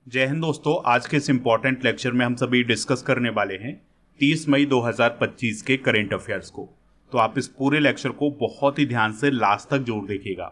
जय हिंद दोस्तों। आज के इस इम्पॉर्टेंट लेक्चर में हम सभी डिस्कस करने वाले हैं 30 मई 2025 के करेंट अफेयर्स को। तो आप इस पूरे लेक्चर को बहुत ही ध्यान से लास्ट तक जरूर देखिएगा।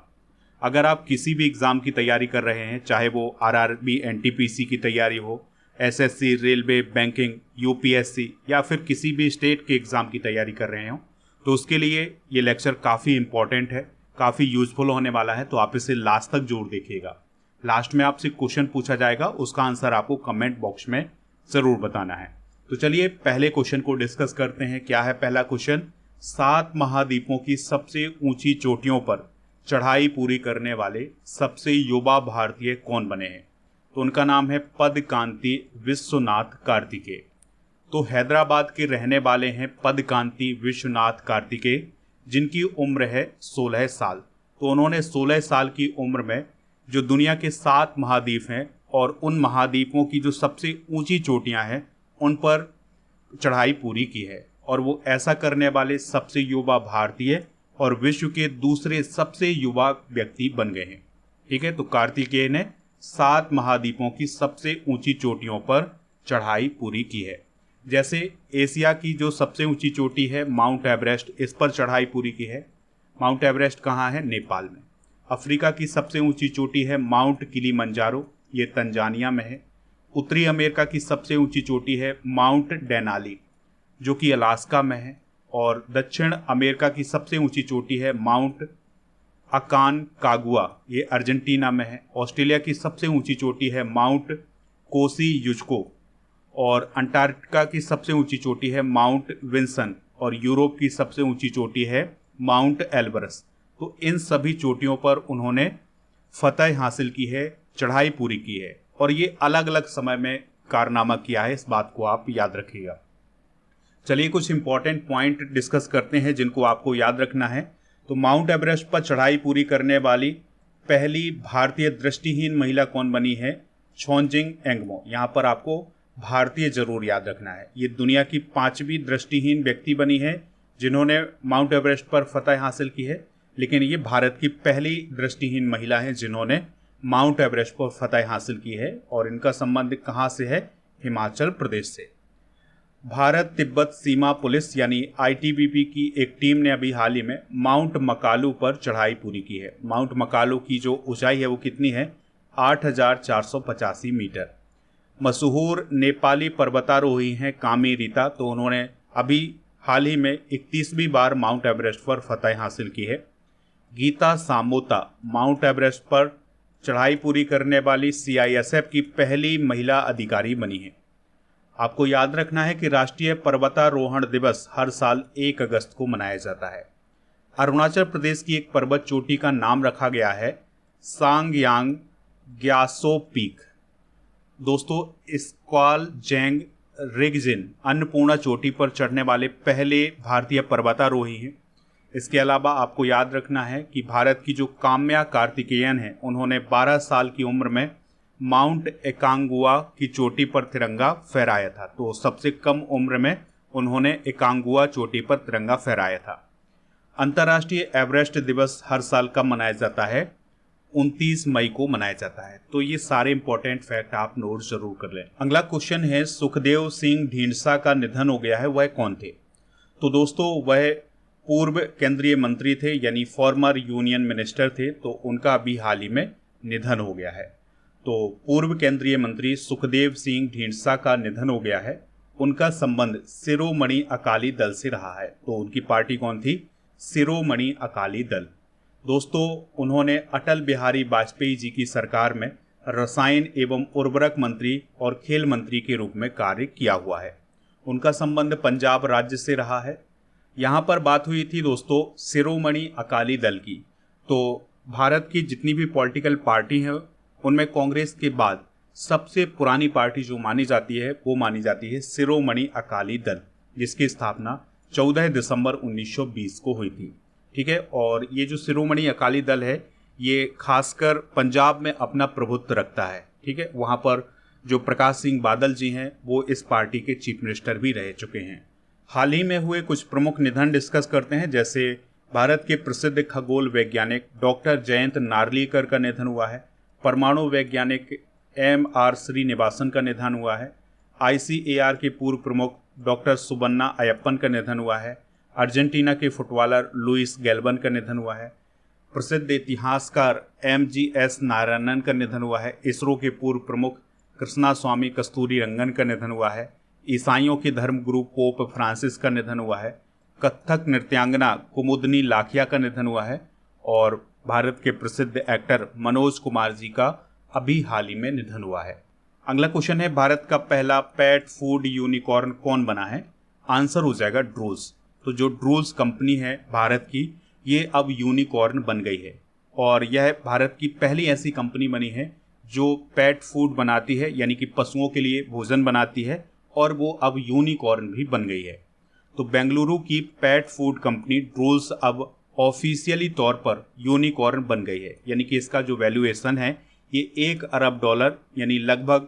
अगर आप किसी भी एग्ज़ाम की तैयारी कर रहे हैं, चाहे वो आरआरबी एनटीपीसी की तैयारी हो, एसएससी, रेलवे, बैंकिंग, यूपीएससी या फिर किसी भी स्टेट के एग्ज़ाम की तैयारी कर रहे हो, तो उसके लिए ये लेक्चर काफ़ी इम्पॉर्टेंट है, काफ़ी यूज़फुल होने वाला है। तो आप इसे लास्ट तक जरूर देखिएगा। लास्ट में आपसे क्वेश्चन पूछा जाएगा, उसका आंसर आपको कमेंट बॉक्स में ज़रूर बताना है। तो चलिए पहले क्वेश्चन को डिस्कस करते हैं। क्या है पहला क्वेश्चन? 7 महाद्वीपों की सबसे ऊंची चोटियों पर चढ़ाई पूरी करने वाले सबसे युवा भारतीय कौन बने हैं? तो उनका नाम है पदकांति विश्वनाथ कार्तिकेय। तो हैदराबाद के रहने वाले हैं पदकांति विश्वनाथ कार्तिकेय, जिनकी उम्र है 16 साल। तो उन्होंने 16 साल की उम्र में जो दुनिया के 7 महाद्वीप हैं और उन महाद्वीपों की जो सबसे ऊंची चोटियां हैं उन पर चढ़ाई पूरी की है, और वो ऐसा करने वाले सबसे युवा भारतीय और विश्व के दूसरे सबसे युवा व्यक्ति बन गए हैं। ठीक है, तो कार्तिकेय ने 7 महाद्वीपों की सबसे ऊंची चोटियों पर चढ़ाई पूरी की है। जैसे एशिया की जो सबसे ऊंची चोटी है माउंट एवरेस्ट, इस पर चढ़ाई पूरी की है। माउंट एवरेस्ट कहाँ है? नेपाल में। अफ्रीका की सबसे ऊंची चोटी है माउंट किलीमंजारो, ये तंजानिया में है। उत्तरी अमेरिका की सबसे ऊंची चोटी है माउंट डेनाली, जो कि अलास्का में है। और दक्षिण अमेरिका की सबसे ऊंची चोटी है माउंट अकानकागुआ, ये अर्जेंटीना में है। ऑस्ट्रेलिया की सबसे ऊंची चोटी है माउंट कोसी युजको, और अंटार्कटिका की सबसे ऊंची चोटी है माउंट विंसन, और यूरोप की सबसे ऊंची चोटी है माउंट एल्बरस। तो इन सभी चोटियों पर उन्होंने फतह हासिल की है, चढ़ाई पूरी की है, और ये अलग अलग समय में कारनामा किया है, इस बात को आप याद रखिएगा। चलिए कुछ इंपॉर्टेंट पॉइंट डिस्कस करते हैं जिनको आपको याद रखना है। तो माउंट एवरेस्ट पर चढ़ाई पूरी करने वाली पहली भारतीय दृष्टिहीन महिला कौन बनी है? छोंजिंग एंगमो। यहाँ पर आपको भारतीय जरूर याद रखना है। ये दुनिया की 5वीं दृष्टिहीन व्यक्ति बनी है जिन्होंने माउंट एवरेस्ट पर फतह हासिल की है, लेकिन ये भारत की पहली दृष्टिहीन महिला है जिन्होंने माउंट एवरेस्ट पर फतह हासिल की है, और इनका संबंध कहाँ से है? हिमाचल प्रदेश से। भारत तिब्बत सीमा पुलिस यानी आईटीबीपी की एक टीम ने अभी हाल ही में माउंट मकालू पर चढ़ाई पूरी की है। माउंट मकालू की जो ऊंचाई है वो कितनी है? 8,485 मीटर। मशहूर नेपाली पर्वतारोही हैं कामी रीता, तो उन्होंने अभी हाल ही में 31वीं बार माउंट एवरेस्ट पर फतह हासिल की है। गीता सामोता माउंट एवरेस्ट पर चढ़ाई पूरी करने वाली सीआईएसएफ की पहली महिला अधिकारी बनी है। आपको याद रखना है कि राष्ट्रीय पर्वतारोहण दिवस हर साल 1 अगस्त को मनाया जाता है। अरुणाचल प्रदेश की एक पर्वत चोटी का नाम रखा गया है सांगयांग ग्यासो पीक। दोस्तों, स्क्वाल जेंग रिगजिन अन्नपूर्णा चोटी पर चढ़ने वाले पहले भारतीय पर्वतारोही हैं। इसके अलावा आपको याद रखना है कि भारत की जो काम्या कार्तिकेयन है, उन्होंने 12 साल की उम्र में माउंट एकांगुआ की चोटी पर तिरंगा फहराया था। तो सबसे कम उम्र में उन्होंने एकांगुआ चोटी पर तिरंगा फहराया था। अंतर्राष्ट्रीय एवरेस्ट दिवस हर साल कब मनाया जाता है? 29 मई को मनाया जाता है। तो ये सारे इंपॉर्टेंट फैक्ट आप नोट जरूर कर लें। अगला क्वेश्चन है, सुखदेव सिंह ढींढसा का निधन हो गया है, वह कौन थे? तो दोस्तों, वह पूर्व केंद्रीय मंत्री थे, यानी फॉर्मर यूनियन मिनिस्टर थे। तो उनका अभी हाल ही में निधन हो गया है। तो पूर्व केंद्रीय मंत्री सुखदेव सिंह ढींढसा का निधन हो गया है। उनका संबंध शिरोमणि अकाली दल से रहा है। तो उनकी पार्टी कौन थी? शिरोमणि अकाली दल। दोस्तों, उन्होंने अटल बिहारी वाजपेयी जी की सरकार में रसायन एवं उर्वरक मंत्री और खेल मंत्री के रूप में कार्य किया हुआ है। उनका संबंध पंजाब राज्य से रहा है। यहाँ पर बात हुई थी दोस्तों शिरोमणि अकाली दल की। तो भारत की जितनी भी पॉलिटिकल पार्टी हैं उनमें कांग्रेस के बाद सबसे पुरानी पार्टी जो मानी जाती है वो मानी जाती है शिरोमणि अकाली दल, जिसकी स्थापना 14 दिसंबर 1920 को हुई थी। ठीक है, और ये जो शिरोमणि अकाली दल है ये खासकर पंजाब में अपना प्रभुत्व रखता है। ठीक है, वहाँ पर जो प्रकाश सिंह बादल जी हैं वो इस पार्टी के चीफ मिनिस्टर भी रह चुके हैं। हाल ही में हुए कुछ प्रमुख निधन डिस्कस करते हैं। जैसे भारत के प्रसिद्ध खगोल वैज्ञानिक डॉक्टर जयंत नार्लिकर का निधन हुआ है। परमाणु वैज्ञानिक M.R. श्रीनिवासन का निधन हुआ है। ICAR के पूर्व प्रमुख डॉक्टर सुबन्ना अयप्पन का निधन हुआ है। अर्जेंटीना के फुटबॉलर लुइस गैल्बन का निधन हुआ है। प्रसिद्ध इतिहासकार MGS नारायणन का निधन हुआ है। इसरो के पूर्व प्रमुख कृष्णास्वामी कस्तूरी रंगन का निधन हुआ है। ईसाइयों के धर्म गुरु पोप फ्रांसिस का निधन हुआ है। कथक नृत्यांगना कुमुदनी लाखिया का निधन हुआ है। और भारत के प्रसिद्ध एक्टर मनोज कुमार जी का अभी हाल ही में निधन हुआ है। अगला क्वेश्चन है, भारत का पहला पेट फूड यूनिकॉर्न कौन बना है? आंसर हो जाएगा ड्रूल्स। तो जो ड्रूल्स कंपनी है भारत की, ये अब यूनिकॉर्न बन गई है और यह भारत की पहली ऐसी कंपनी बनी है जो पेट फूड बनाती है, यानी कि पशुओं के लिए भोजन बनाती है, और वो अब यूनिकॉर्न भी बन गई है। तो बेंगलुरु की पेट फूड कंपनी ड्रूल्स अब ऑफिशियली तौर पर यूनिकॉर्न बन गई है, यानी कि इसका जो वैल्यूएशन है ये $1 अरब यानी लगभग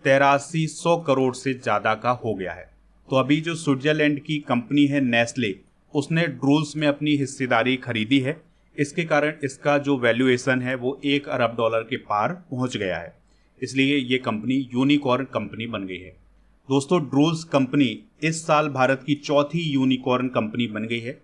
8300 करोड़ से ज़्यादा का हो गया है। तो अभी जो स्विट्जरलैंड की कंपनी है नेस्ले, उसने ड्रूल्स में अपनी हिस्सेदारी खरीदी है। इसके कारण इसका जो वैल्यूएशन है वो $1 अरब के पार पहुंच गया है, इसलिए ये कंपनी यूनिकॉर्न कंपनी बन गई है। दोस्तों, ड्रूल्स कंपनी इस साल भारत की चौथी यूनिकॉर्न कंपनी बन गई है।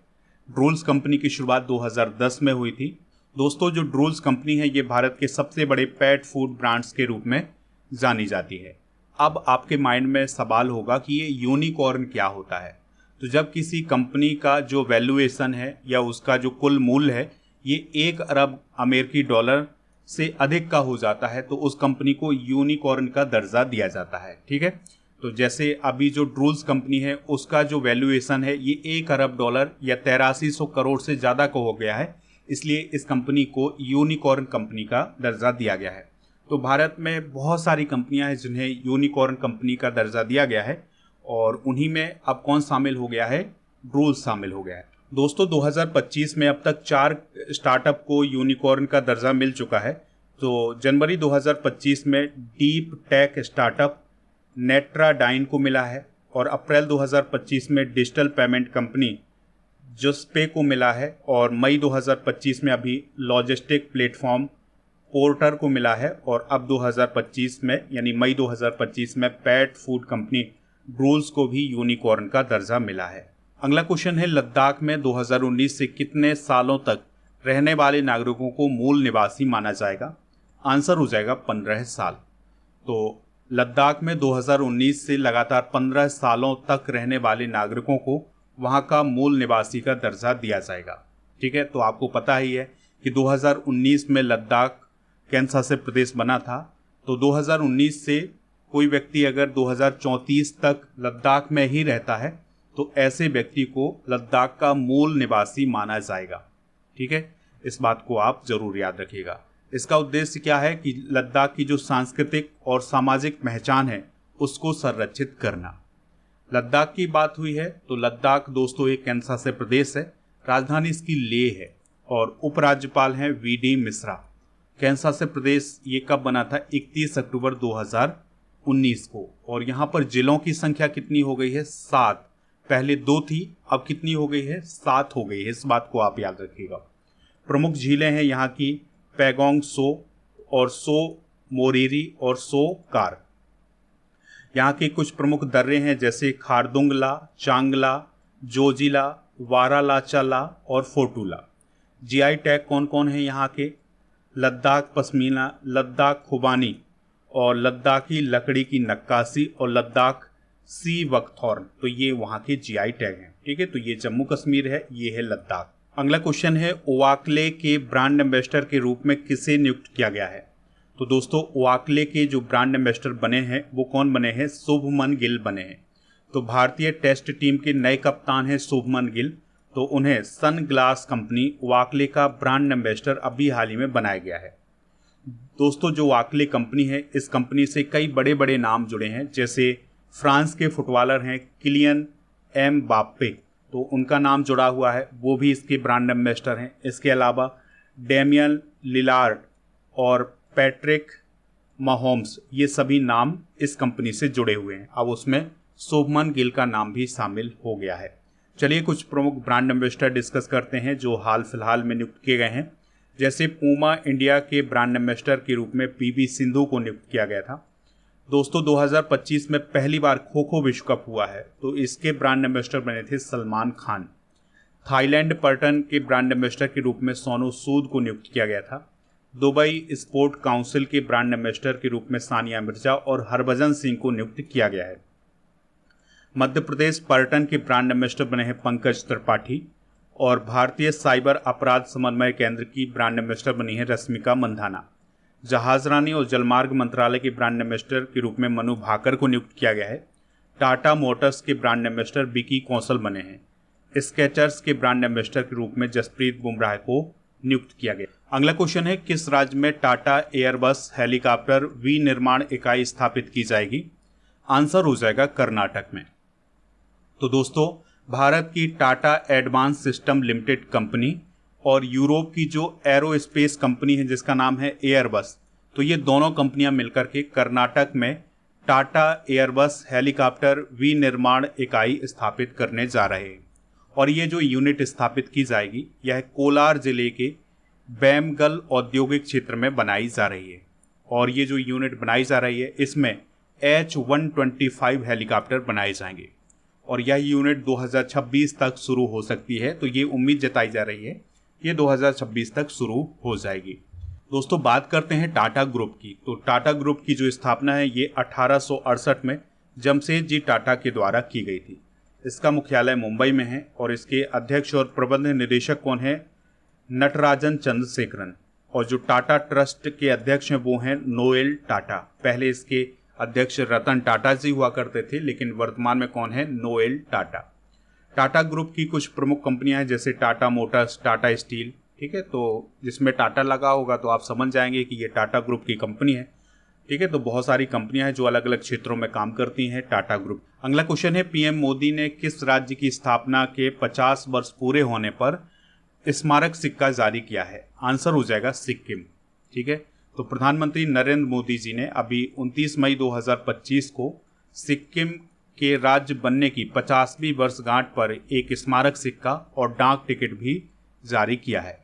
ड्रूल्स कंपनी की शुरुआत 2010 में हुई थी। दोस्तों, जो ड्रूल्स कंपनी है ये भारत के सबसे बड़े पेट फूड ब्रांड्स के रूप में जानी जाती है। अब आपके माइंड में सवाल होगा कि ये यूनिकॉर्न क्या होता है। तो जब किसी कंपनी का जो वैल्यूएशन है या उसका जो कुल मूल्य है ये $1 अरब से अधिक का हो जाता है तो उस कंपनी को यूनिकॉर्न का दर्जा दिया जाता है। ठीक है, तो जैसे अभी जो ड्रूल्स कंपनी है उसका जो वैल्यूएशन है ये $1 अरब या 8300 करोड़ से ज़्यादा का हो गया है, इसलिए इस कंपनी को यूनिकॉर्न कंपनी का दर्जा दिया गया है। तो भारत में बहुत सारी कंपनियां हैं जिन्हें यूनिकॉर्न कंपनी का दर्जा दिया गया है और उन्हीं में अब कौन शामिल हो गया है? ड्रूल्स शामिल हो गया है। दोस्तों, 2025 में अब तक 4 स्टार्टअप को यूनिकॉर्न का दर्जा मिल चुका है। तो जनवरी 2025 में डीप टेक स्टार्टअप नेट्राडाइन को मिला है और अप्रैल 2025 में डिजिटल पेमेंट कंपनी जुस्पे को मिला है और मई 2025 में अभी लॉजिस्टिक प्लेटफॉर्म पोर्टर को मिला है और अब 2025 में यानी मई 2025 में पेट फूड कंपनी ड्रूल्स को भी यूनिकॉर्न का दर्जा मिला है। अगला क्वेश्चन है, लद्दाख में 2019 से कितने सालों तक रहने वाले नागरिकों को मूल निवासी माना जाएगा? आंसर हो जाएगा 15 साल। तो लद्दाख में 2019 से लगातार 15 सालों तक रहने वाले नागरिकों को वहां का मूल निवासी का दर्जा दिया जाएगा। ठीक है, तो आपको पता ही है कि 2019 में लद्दाख कैंसास प्रदेश बना था। तो 2019 से कोई व्यक्ति अगर 2034 तक लद्दाख में ही रहता है तो ऐसे व्यक्ति को लद्दाख का मूल निवासी माना जाएगा। ठीक है, इस बात को आप जरूर याद रखिएगा। इसका उद्देश्य क्या है कि लद्दाख की जो सांस्कृतिक और सामाजिक पहचान है उसको संरक्षित करना। लद्दाख की बात हुई है तो लद्दाख दोस्तों एक कैंसास प्रदेश है, राजधानी इसकी लेह है और उपराज्यपाल हैं VD मिश्रा। कैंसास प्रदेश ये कब बना था? 31 अक्टूबर 2019 को। और यहाँ पर जिलों की संख्या कितनी हो गई है? 7। पहले 2 थी, अब कितनी हो गई है? 7 हो गई है। इस बात को आप याद रखिएगा। प्रमुख झीलें हैं यहाँ की पैगोंग सो और सो मोरीरी और सो कार। यहाँ के कुछ प्रमुख दर्रे हैं जैसे खारदुंगला, चांगला, जोजिला, वारालाचाला और फोटूला। GI टैग कौन कौन है यहाँ के? लद्दाख पश्मीना, लद्दाख खुबानी और लद्दाखी लकड़ी की नक्काशी और लद्दाख सी वकथॉर्न। तो ये वहाँ के GI टैग हैं। ठीक है, तो ये जम्मू कश्मीर है, ये है लद्दाख। अगला क्वेश्चन है, ओवाकले के ब्रांड एम्बेसडर के रूप में किसे नियुक्त किया गया है? तो दोस्तों, ओवाकले के जो ब्रांड एम्बेसडर बने हैं वो कौन बने हैं? शुभमन गिल बने हैं। तो भारतीय टेस्ट टीम के नए कप्तान हैं शुभमन गिल। तो उन्हें सन ग्लास कंपनी ओवाकले का ब्रांड एम्बेसडर अभी हाल ही में बनाया गया है। दोस्तों, जो ओवाकले कंपनी है इस कंपनी से कई बड़े बड़े नाम जुड़े हैं, जैसे फ्रांस के फुटबॉलर हैं किलियन एम्बाप्पे, तो उनका नाम जुड़ा हुआ है, वो भी इसके ब्रांड एम्बेसडर हैं। इसके अलावा डेमियन लिलार्ड और पैट्रिक माहोम्स, ये सभी नाम इस कंपनी से जुड़े हुए हैं। अब उसमें शुभमन गिल का नाम भी शामिल हो गया है। चलिए कुछ प्रमुख ब्रांड एम्बेसडर डिस्कस करते हैं जो हाल फिलहाल में नियुक्त किए गए हैं। जैसे पूमा इंडिया के ब्रांड एम्बेसडर के रूप में पीवी सिंधु को नियुक्त किया गया था। दोस्तों 2025 में पहली बार खो खो विश्व कप हुआ है, तो इसके ब्रांड एम्बेसडर बने थे सलमान खान। थाईलैंड पर्यटन के ब्रांड एम्बेसडर के रूप में सोनू सूद को नियुक्त किया गया था। दुबई स्पोर्ट काउंसिल के ब्रांड एम्बेसडर के रूप में सानिया मिर्जा और हरभजन सिंह को नियुक्त किया गया है। मध्य प्रदेश पर्यटन के ब्रांड एम्बेसडर बने हैं पंकज त्रिपाठी और भारतीय साइबर अपराध समन्वय केंद्र की ब्रांड एम्बेसडर बनी है रश्मिका मंधाना। जहाजरानी और जलमार्ग मंत्रालय के ब्रांड एम्बेसडर के रूप में मनु भाकर को नियुक्त किया गया है। टाटा मोटर्स के ब्रांड एम्बेसडर विकी कौशल बने हैं। स्केचर्स के ब्रांड एम्बेसडर के रूप में जसप्रीत बुमराह को नियुक्त किया गया। अगला क्वेश्चन है, किस राज्य में टाटा एयरबस हेलीकॉप्टर विनिर्माण इकाई स्थापित की जाएगी? आंसर हो जाएगा कर्नाटक में। तो दोस्तों भारत की Tata advance system limited company और यूरोप की जो एरोस्पेस कंपनी है जिसका नाम है एयरबस, तो ये दोनों कंपनियां मिलकर के कर्नाटक में टाटा एयरबस हेलीकॉप्टर विनिर्माण इकाई स्थापित करने जा रहे हैं। और ये जो यूनिट स्थापित की जाएगी यह कोलार जिले के बैमगल औद्योगिक क्षेत्र में बनाई जा रही है। और ये जो यूनिट बनाई जा रही है इसमें H-125 हेलीकॉप्टर बनाए जाएंगे और यह यूनिट 2026 तक शुरू हो सकती है। तो ये उम्मीद जताई जा रही है ये 2026 तक शुरू हो जाएगी। दोस्तों बात करते हैं टाटा ग्रुप की। तो टाटा ग्रुप की जो स्थापना है ये 1868 में जमशेदजी टाटा के द्वारा की गई थी। इसका मुख्यालय मुंबई में है और इसके अध्यक्ष और प्रबंध निदेशक कौन है? नटराजन चंद्रशेखरन। और जो टाटा ट्रस्ट के अध्यक्ष हैं वो हैं नोएल टाटा। पहले इसके अध्यक्ष रतन टाटा जी हुआ करते थे, लेकिन वर्तमान में कौन है? नोएल टाटा। टाटा ग्रुप की कुछ प्रमुख कंपनियां हैं जैसे टाटा मोटर्स, टाटा स्टील, ठीक है। तो जिसमें टाटा लगा होगा तो आप समझ जाएंगे कि ये टाटा ग्रुप की कंपनी है, ठीक है। तो बहुत सारी कंपनियां हैं जो अलग अलग क्षेत्रों में काम करती हैं टाटा ग्रुप। अगला क्वेश्चन है, पीएम मोदी ने किस राज्य की स्थापना के 50 वर्ष पूरे होने पर स्मारक सिक्का जारी किया है? आंसर हो जाएगा सिक्किम, ठीक है। तो प्रधानमंत्री नरेंद्र मोदी जी ने अभी 29 मई 2025 को सिक्किम के राज्य बनने की 50वीं वर्षगांठ पर एक स्मारक सिक्का और डाक टिकट भी जारी किया है।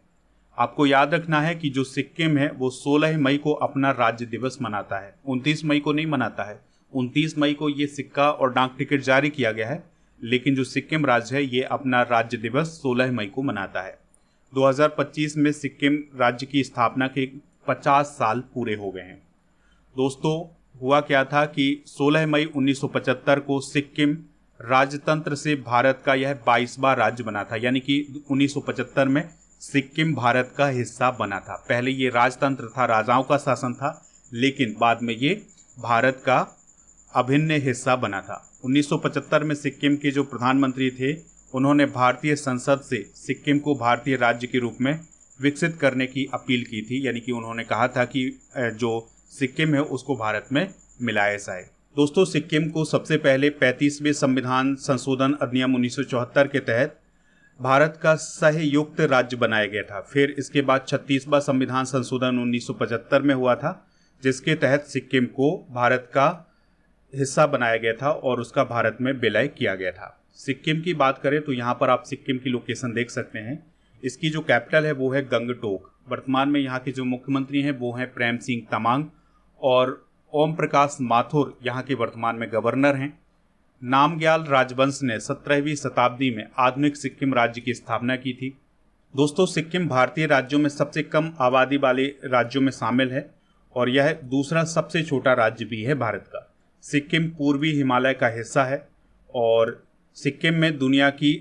आपको याद रखना है कि जो सिक्किम है वो 16 मई को अपना राज्य दिवस मनाता है, 29 मई को नहीं मनाता है। 29 मई को ये सिक्का और डाक टिकट जारी किया गया है, लेकिन जो सिक्किम राज्य है ये अपना राज्य दिवस 16 मई को मनाता है। 2025 में सिक्किम राज्य की स्थापना के 50 साल पूरे हो गए हैं। दोस्तों हुआ क्या था कि 16 मई 1975 को सिक्किम राजतंत्र से भारत का यह 22वां राज्य बना था। यानी कि 1975 में सिक्किम भारत का हिस्सा बना था। पहले ये राजतंत्र था, राजाओं का शासन था, लेकिन बाद में ये भारत का अभिन्न हिस्सा बना था। 1975 में सिक्किम के जो प्रधानमंत्री थे उन्होंने भारतीय संसद से सिक्किम को भारतीय राज्य के रूप में विकसित करने की अपील की थी। यानी कि उन्होंने कहा था कि जो सिक्किम है उसको भारत में मिलाया जाए। दोस्तों सिक्किम को सबसे पहले 35वें संविधान संशोधन अधिनियम 1974 के तहत भारत का सहयुक्त राज्य बनाया गया था। फिर इसके बाद 36वां संविधान संशोधन 1975 में हुआ था, जिसके तहत सिक्किम को भारत का हिस्सा बनाया गया था और उसका भारत में विलय किया गया था। सिक्किम की बात करें तो यहाँ पर आप सिक्किम की लोकेशन देख सकते हैं। इसकी जो कैपिटल है वो है गंगटोक। वर्तमान में यहाँ के जो मुख्यमंत्री हैं वो हैं प्रेम सिंह तमांग और ओम प्रकाश माथुर यहाँ के वर्तमान में गवर्नर हैं। नामग्याल राजवंश ने 17वीं शताब्दी में आधुनिक सिक्किम राज्य की स्थापना की थी। दोस्तों सिक्किम भारतीय राज्यों में सबसे कम आबादी वाले राज्यों में शामिल है और यह दूसरा सबसे छोटा राज्य भी है भारत का। सिक्किम पूर्वी हिमालय का हिस्सा है और सिक्किम में दुनिया की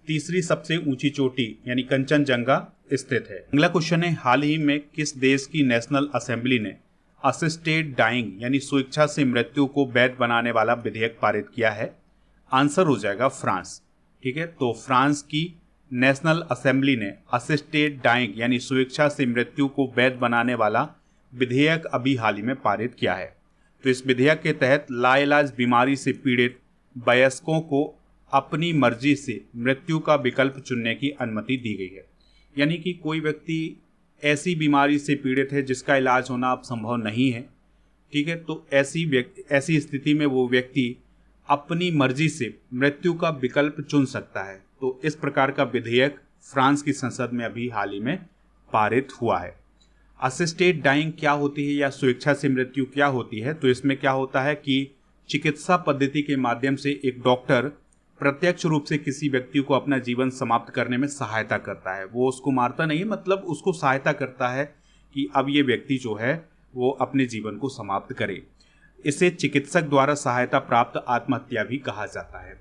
तीसरी सबसे ऊंची चोटी यानी कंचनजंगा स्थित है। अगला क्वेश्चन है, हाल ही में किस देश की नेशनल असेंबली ने असिस्टेड डाइंग यानी स्वेच्छा से मृत्यु को वैध बनाने वाला विधेयक पारित किया है? आंसर हो जाएगा फ्रांस, ठीक है। तो फ्रांस की नेशनल असेंबली ने असिस्टेड डाइंग यानी स्वेच्छा से मृत्यु को वैध बनाने वाला विधेयक अभी हाल ही में पारित किया है। तो इस विधेयक के तहत लाइलाज बीमारी से पीड़ित वयस्कों को अपनी मर्जी से मृत्यु का विकल्प चुनने की अनुमति दी गई है। यानी कि कोई व्यक्ति ऐसी बीमारी से पीड़ित है जिसका इलाज होना अब संभव नहीं है, ठीक है, तो ऐसी स्थिति में वो व्यक्ति अपनी मर्जी से मृत्यु का विकल्प चुन सकता है। तो इस प्रकार का विधेयक फ्रांस की संसद में अभी हाल ही में पारित हुआ है। असिस्टेड डाइंग क्या होती है या स्वेच्छा से मृत्यु क्या होती है? तो इसमें क्या होता है कि चिकित्सा पद्धति के माध्यम से एक डॉक्टर प्रत्यक्ष रूप से किसी व्यक्ति को अपना जीवन समाप्त करने में सहायता करता है। वो उसको मारता नहीं है, मतलब उसको सहायता करता है कि अब ये व्यक्ति जो है वो अपने जीवन को समाप्त करे। इसे चिकित्सक द्वारा सहायता प्राप्त आत्महत्या भी कहा जाता है।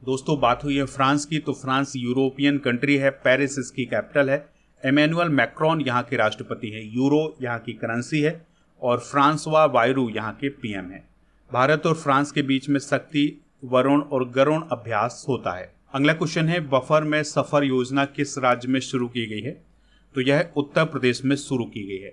दोस्तों, बात हुई है फ्रांस की, तो फ्रांस यूरोपियन कंट्री है, पेरिस इसकी कैपिटल है। एमेनुअल मैक्रोन यहाँ के राष्ट्रपति हैं, यूरो यहाँ की करेंसी है और फ्रांसवा बायरू यहाँ के पीएम हैं। भारत और फ्रांस के बीच में शक्ति, वरुण और गरुण अभ्यास होता है। अगला क्वेश्चन है, बफर में सफर योजना किस राज्य में शुरू की गई है? तो यह उत्तर प्रदेश में शुरू की गई है।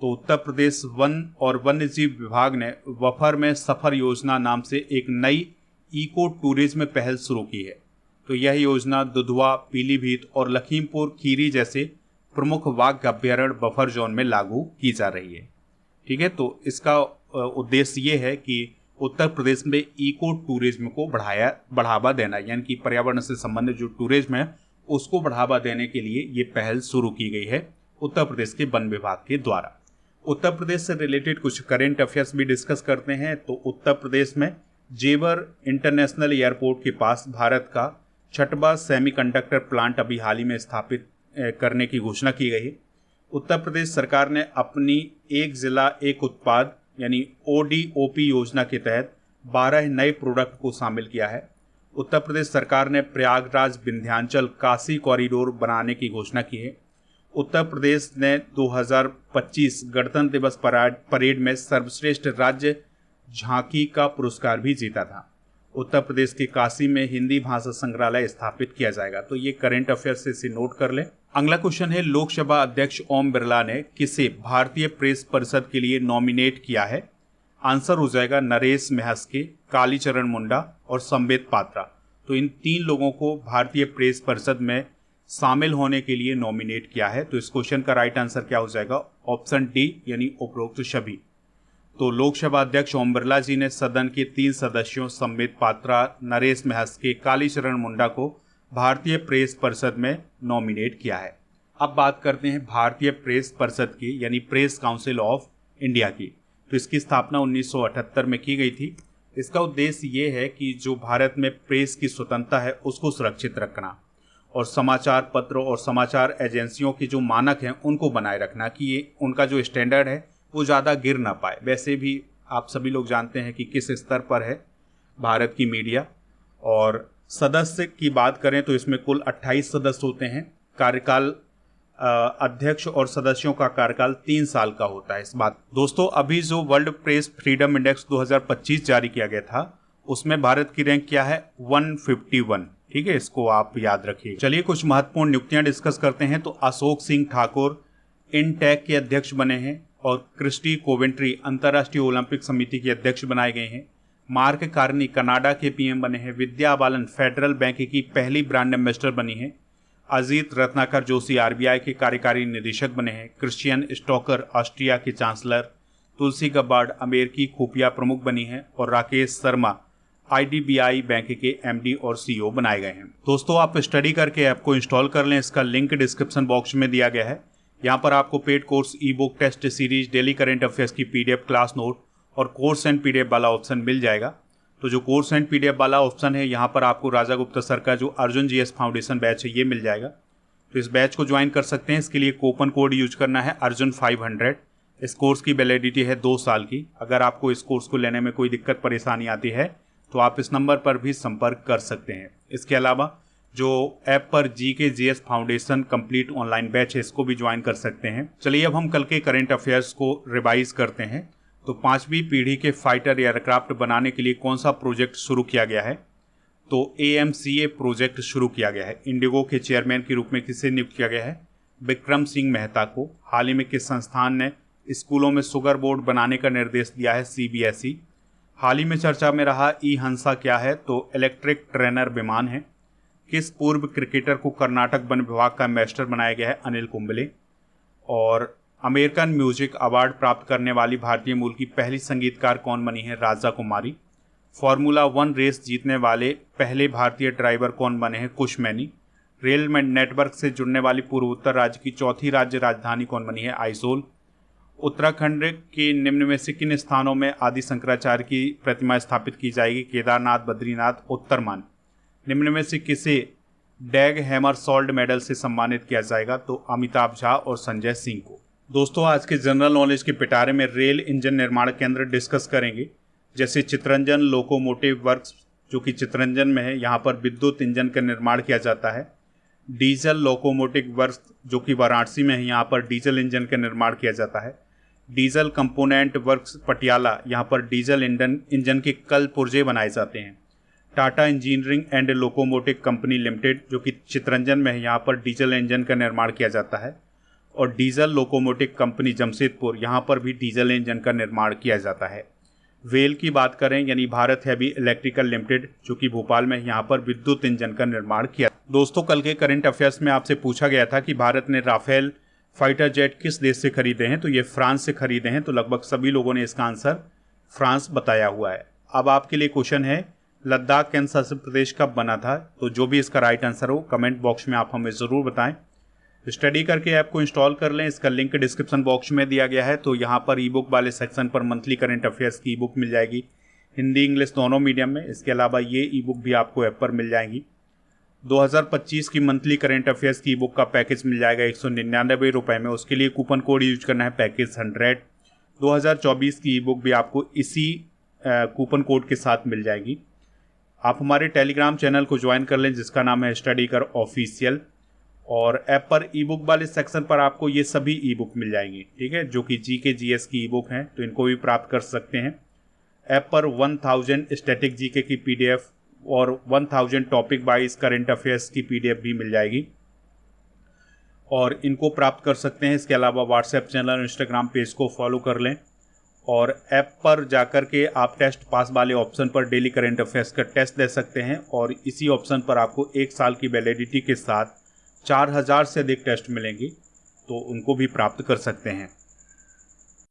तो उत्तर प्रदेश वन और वन्यजीव विभाग ने बफर में सफर योजना नाम से एक नई इको टूरिज्म पहल शुरू की है। तो यह योजना दुधवा, पीलीभीत और लखीमपुर खीरी जैसे प्रमुख बाघ अभ्यारण्य बफर जोन में लागू की जा रही है। ठीक है, तो इसका उद्देश्य ये है कि उत्तर प्रदेश में इको टूरिज्म को बढ़ावा देना, यानी कि पर्यावरण से संबंधित जो टूरिज्म है उसको बढ़ावा देने के लिए ये पहल शुरू की गई है उत्तर प्रदेश के वन विभाग के द्वारा। उत्तर प्रदेश से रिलेटेड कुछ करेंट अफेयर्स भी डिस्कस करते हैं। तो उत्तर प्रदेश में जेवर इंटरनेशनल एयरपोर्ट के पास भारत का 6वां सेमीकंडक्टर प्लांट अभी हाल ही में स्थापित करने की घोषणा की गई है। उत्तर प्रदेश सरकार ने अपनी एक जिला एक उत्पाद यानी ODOP योजना के तहत 12 नए प्रोडक्ट को शामिल किया है। उत्तर प्रदेश सरकार ने प्रयागराज विंध्याचल काशी कॉरिडोर बनाने की घोषणा की है। उत्तर प्रदेश ने 2025 गणतंत्र दिवस परेड में सर्वश्रेष्ठ राज्य झांकी का पुरस्कार भी जीता था। उत्तर प्रदेश के काशी में हिंदी भाषा संग्रहालय स्थापित किया जाएगा। तो ये करंट अफेयर्स से इसे नोट कर ले। अगला क्वेश्चन है, लोकसभा अध्यक्ष ओम बिरला ने किसे भारतीय प्रेस परिषद के लिए नॉमिनेट किया है? आंसर हो जाएगा नरेश महस्के, कालीचरण मुंडा और संबित पात्रा। तो इन 3 लोगों को भारतीय प्रेस परिषद में शामिल होने के लिए नॉमिनेट किया है। तो इस क्वेश्चन का राइट आंसर क्या हो जाएगा? ऑप्शन डी, यानी उपरोक्त सभी। तो लोकसभा अध्यक्ष ओम बिरला जी ने सदन के 3 सदस्यों संबित पात्रा, नरेश महस्के, कालीचरण मुंडा को भारतीय प्रेस परिषद में नॉमिनेट किया है। अब बात करते हैं भारतीय प्रेस परिषद की, यानी प्रेस काउंसिल ऑफ इंडिया की। तो इसकी स्थापना 1978 में की गई थी। इसका उद्देश्य ये है कि जो भारत में प्रेस की स्वतंत्रता है उसको सुरक्षित रखना और समाचार पत्रों और समाचार एजेंसियों के जो मानक हैं उनको बनाए रखना कि ये उनका जो स्टैंडर्ड है वो ज़्यादा गिर ना पाए। वैसे भी आप सभी लोग जानते हैं कि किस स्तर पर है भारत की मीडिया। और सदस्य की बात करें तो इसमें कुल 28 सदस्य होते हैं। कार्यकाल अध्यक्ष और सदस्यों का कार्यकाल 3 साल का होता है। इस बात दोस्तों, अभी जो वर्ल्ड प्रेस फ्रीडम इंडेक्स 2025 जारी किया गया था उसमें भारत की रैंक क्या है? 151। ठीक है, इसको आप याद रखिए। चलिए कुछ महत्वपूर्ण नियुक्तियां डिस्कस करते हैं। तो अशोक सिंह ठाकुर इनटेक के अध्यक्ष बने हैं और क्रिस्टी कोवेंट्री अंतर्राष्ट्रीय ओलंपिक समिति के अध्यक्ष बनाए गए हैं। मार्क कार्नी कनाडा के पीएम बने हैं। विद्या बालन फेडरल बैंक की पहली ब्रांड एम्बेसडर बनी है। अजीत रत्नाकर जोशी आरबीआई के कार्यकारी निदेशक बने हैं। क्रिश्चियन स्टॉकर ऑस्ट्रिया के चांसलर। तुलसी गब्बार्ड अमेरिकी खुफिया प्रमुख बनी है और राकेश शर्मा आईडीबीआई बैंक के एमडी और सीईओ बनाए गए हैं। दोस्तों, आप स्टडी करके ऐप को इंस्टॉल कर लें। इसका लिंक डिस्क्रिप्शन बॉक्स में दिया गया है। यहाँ पर आपको paid course, e book, test series, daily current affairs की पीडीएफ, क्लास नोट और कोर्स एंड पीडीएफ वाला ऑप्शन मिल जाएगा। तो जो कोर्स एंड पीडीएफ वाला ऑप्शन है, यहाँ पर आपको राजा गुप्ता सर का जो अर्जुन जीएस फाउंडेशन बैच है ये मिल जाएगा। तो इस बैच को ज्वाइन कर सकते हैं। इसके लिए कूपन कोड यूज करना है अर्जुन 500। इस कोर्स की वैलिडिटी है 2 साल की। अगर आपको इस कोर्स को लेने में कोई दिक्कत परेशानी आती है तो आप इस नंबर पर भी संपर्क कर सकते हैं। इसके अलावा जो ऐप पर GK GS foundation complete online batch है इसको भी ज्वाइन कर सकते हैं। चलिए अब हम कल के करंट अफेयर्स को रिवाइज करते हैं। तो 5वीं पीढ़ी के फाइटर एयरक्राफ्ट बनाने के लिए कौन सा प्रोजेक्ट शुरू किया गया है? तो AMCA प्रोजेक्ट शुरू किया गया है। इंडिगो के चेयरमैन के रूप में किसे नियुक्त किया गया है? विक्रम सिंह मेहता को। हाल ही में किस संस्थान ने स्कूलों में शुगर बोर्ड बनाने का निर्देश दिया है? CBSE। हाल ही में चर्चा में रहा ई-हंसा क्या है? तो इलेक्ट्रिक ट्रेनर विमान है। किस पूर्व क्रिकेटर को कर्नाटक वन विभाग का एम्बेसडर बनाया गया है? अनिल कुंबले। और अमेरिकन म्यूजिक अवार्ड प्राप्त करने वाली भारतीय मूल की पहली संगीतकार कौन बनी है? राजा कुमारी। फार्मूला 1 रेस जीतने वाले पहले भारतीय ड्राइवर कौन बने हैं? कुश मैनी। रेल नेटवर्क से जुड़ने वाली पूर्वोत्तर राज्य की चौथी राज्य राजधानी कौन बनी है? आइसोल। उत्तराखंड के निम्न में से किन स्थानों में आदि शंकराचार्य की प्रतिमा स्थापित की जाएगी? केदारनाथ, बद्रीनाथ, उत्तरमान। निम्न में से किसे डैग हैमरसॉल्ड मेडल से सम्मानित किया जाएगा? तो अमिताभ झा और संजय सिंह को। दोस्तों, आज के जनरल नॉलेज के पिटारे में रेल इंजन निर्माण केंद्र डिस्कस करेंगे, जैसे चितरंजन लोकोमोटिव वर्क्स जो कि चितरंजन में है, यहाँ पर विद्युत इंजन का निर्माण किया जाता है। डीजल लोकोमोटिव वर्क्स जो कि वाराणसी में है, यहाँ पर डीजल इंजन का निर्माण किया जाता है। डीजल कंपोनेंट वर्क्स पटियाला, यहाँ पर डीजल इंजन के कल पुर्जे बनाए जाते हैं। Tata engineering and locomotive company limited जो कि चितरंजन में है, यहाँ पर डीजल इंजन का निर्माण किया जाता है। और डीजल लोकोमोटिव कंपनी जमशेदपुर, यहाँ पर भी डीजल इंजन का निर्माण किया जाता है। वेल की बात करें यानी भारत हैवी इलेक्ट्रिकल लिमिटेड जो कि भोपाल में, यहाँ पर विद्युत इंजन का निर्माण किया। दोस्तों, कल के करंट अफेयर्स में आपसे पूछा गया था कि भारत ने राफेल फाइटर जेट किस देश से खरीदे हैं, तो ये फ्रांस से खरीदे हैं। तो लगभग सभी लोगों ने इसका आंसर फ्रांस बताया हुआ है। अब आपके लिए क्वेश्चन है, लद्दाख केंद्र शासित प्रदेश कब बना था? तो जो भी इसका राइट आंसर हो कमेंट बॉक्स में आप हमें ज़रूर बताएं। स्टडी करके ऐप को इंस्टॉल कर लें, इसका लिंक डिस्क्रिप्शन बॉक्स में दिया गया है। तो यहाँ पर ई बुक वाले सेक्शन पर मंथली करंट अफेयर्स की ई बुक मिल जाएगी, हिंदी इंग्लिश दोनों मीडियम में। इसके अलावा ये ई बुक भी आपको ऐप पर मिल जाएंगी। 2025 की मंथली करंट अफेयर्स की ई बुक का पैकेज मिल जाएगा 199 रुपये में। उसके लिए कूपन कोड यूज करना है पैकेज 100। 2024 की ई बुक भी आपको इसी कूपन कोड के साथ मिल जाएगी। आप हमारे टेलीग्राम चैनल को ज्वाइन कर लें जिसका नाम है स्टडी कर ऑफिशियल, और ऐप पर ई बुक वाले सेक्शन पर आपको ये सभी ई बुक मिल जाएंगी, ठीक है, जो कि जीके जीएस की ई बुक हैं, तो इनको भी प्राप्त कर सकते हैं। ऐप पर 1000 स्टैटिक जीके की पीडीएफ और 1000 टॉपिक वाइज करंट अफेयर्स की पीडीएफ भी मिल जाएगी, और इनको प्राप्त कर सकते हैं। इसके अलावा व्हाट्सएप चैनल और इंस्टाग्राम पेज को फॉलो कर लें, और ऐप पर जाकर के आप टेस्ट पास वाले ऑप्शन पर डेली करंट अफेयर्स का टेस्ट दे सकते हैं, और इसी ऑप्शन पर आपको 1 साल की वैलिडिटी के साथ 4000 से अधिक टेस्ट मिलेंगे, तो उनको भी प्राप्त कर सकते हैं।